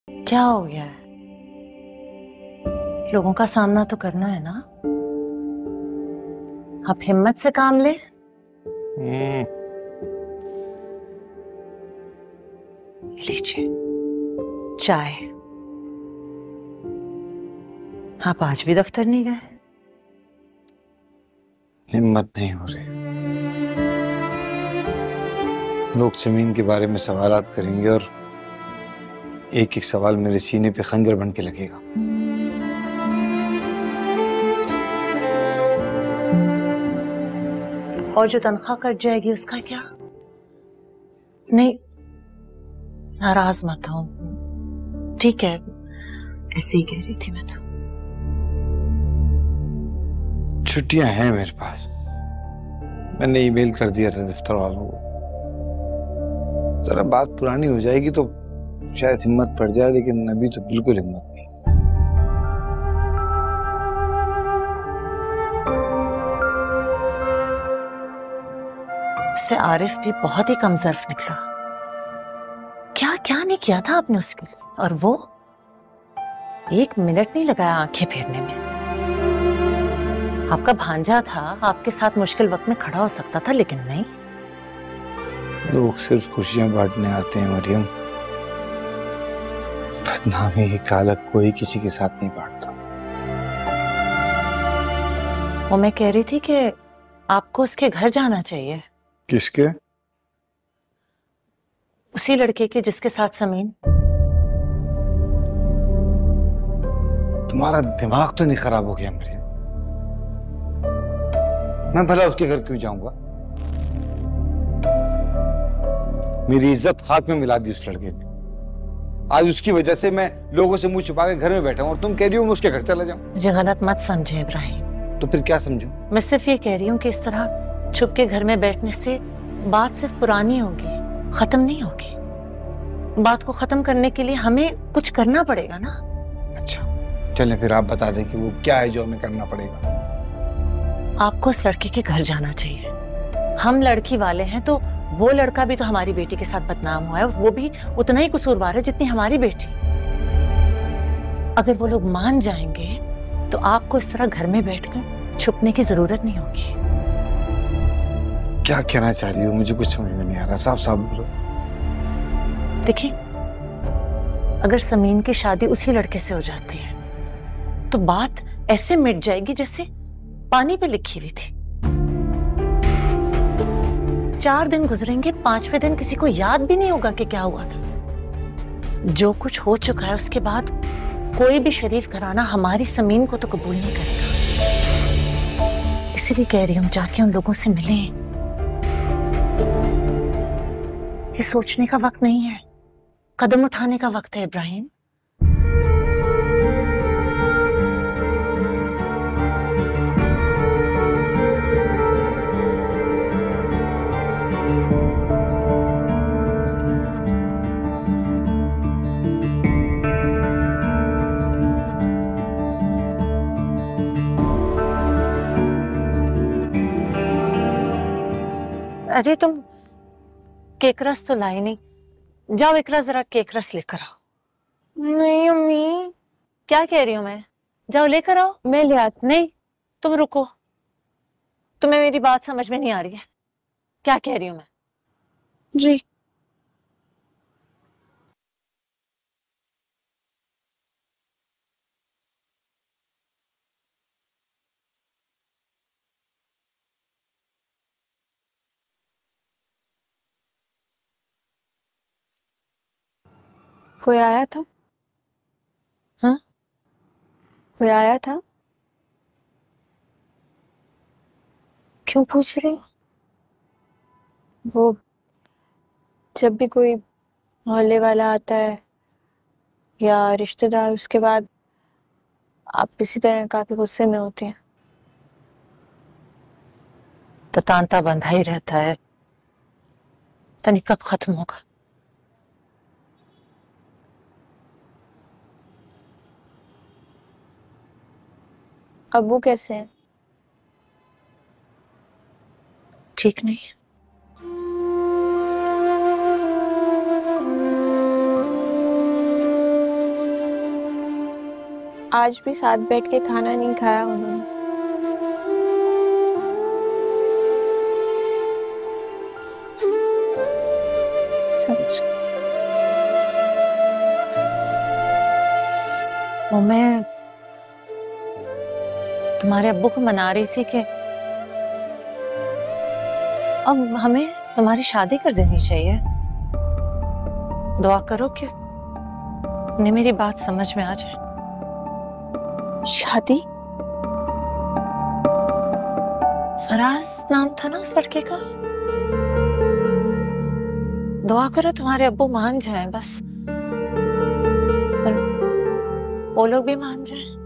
क्या हो गया है? लोगों का सामना तो करना है ना। आप हिम्मत से काम ले। लीजिए चाय। आप आज भी दफ्तर नहीं गए? हिम्मत नहीं हो रही। लोग जमीन के बारे में सवालात करेंगे और एक एक सवाल मेरे सीने पे खंजर बन के लगेगा। और जो तनख्वाह कट जाएगी उसका क्या? नहीं, नाराज मत हो। ठीक है, ऐसे ही कह रही थी मैं तो। छुट्टियां हैं मेरे पास। मैंने ईमेल कर दिया था दफ्तर वालों को। जरा बात पुरानी हो जाएगी तो शायद हिम्मत पड़ जाए, लेकिन अभी तो बिल्कुल हिम्मत नहीं। इससे आरिफ भी बहुत ही कमजोर निकला। क्या क्या नहीं किया था आपने उसके लिए, और वो 1 मिनट नहीं लगाया आंखें फेरने में। आपका भांजा था, आपके साथ मुश्किल वक्त में खड़ा हो सकता था, लेकिन नहीं। लोग सिर्फ खुशियां बांटने आते हैं मरियम। बदनामी का अलग कोई किसी के साथ नहीं बांटता। वो मैं कह रही थी कि आपको उसके घर जाना चाहिए। किसके? उसी लड़के के जिसके साथ समीन। तुम्हारा दिमाग तो नहीं खराब हो गया मरियम? मैं भला उसके घर क्यों जाऊंगा? मेरी इज्जत खाक में मिला दी उस लड़के ने। आज उसकी वजह से मैं लोगों से मुंह छुपा के घर में बैठा हूं और तुम कह रही हो मैं उसके घर चला जाऊं। मुझे गलत मत समझे इब्राहिम। तो फिर क्या समझूं? मैं सिर्फ ये कह रही हूँ कि इस तरह छुप के घर में बैठने से बात सिर्फ पुरानी होगी, खत्म नहीं होगी। बात को खत्म करने के लिए हमें कुछ करना पड़ेगा ना। अच्छा चलें, फिर आप बता दें कि वो क्या है जो हमें करना पड़ेगा। आपको उस लड़के के घर जाना चाहिए। हम लड़की वाले हैं तो वो लड़का भी तो हमारी बेटी के साथ बदनाम हुआ है, वो भी उतना ही कसूरवार है जितनी हमारी बेटी। अगर वो लोग मान जाएंगे तो आपको इस तरह घर में बैठकर छुपने की जरूरत नहीं होगी। क्या कहना चाह रही हो? मुझे कुछ समझ में नहीं आ रहा, साफ साफ बोलो। देखिए, अगर समीन की शादी उसी लड़के से हो जाती है तो बात ऐसे मिट जाएगी जैसे पानी पे लिखी हुई थी। 4 दिन गुजरेंगे, 5वें दिन किसी को याद भी नहीं होगा कि क्या हुआ था। जो कुछ हो चुका है उसके बाद कोई भी शरीफ घराना हमारी समीन को तो कबूल नहीं करेगा। इसीलिए कह रही हूं, जाके उन लोगों से मिलें। ये सोचने का वक्त नहीं है, कदम उठाने का वक्त है इब्राहिम। अरे तुम केक रस तो लाई नहीं। जाओ इकरा, जरा केक रस लेकर आओ। नहीं अम्मी। क्या कह रही हूं मैं? जाओ लेकर आओ। मैं ले आती। नहीं, तुम रुको। तुम्हें मेरी बात समझ में नहीं आ रही है। क्या कह रही हूं मैं? जी। कोई आया था? हाँ? कोई आया था? क्यों पूछ रही हो? वो जब भी कोई मोहल्ले वाला आता है या रिश्तेदार, उसके बाद आप इसी तरह काफी गुस्से में होती हैं। तो तांता बंधा ही रहता है, तनी कब खत्म होगा? अब्बू कैसे हैं? ठीक नहीं। आज भी साथ बैठ के खाना नहीं खाया उन्होंने। समझ। वो मैं तुम्हारे अब्बू को मना रही थी कि अब हमें तुम्हारी शादी कर देनी चाहिए। दुआ करो कि उन्हें मेरी बात समझ में आ जाए। शादी? फराज नाम था ना उस लड़के का। दुआ करो तुम्हारे अब्बू मान जाएं बस, और वो लोग भी मान जाएं।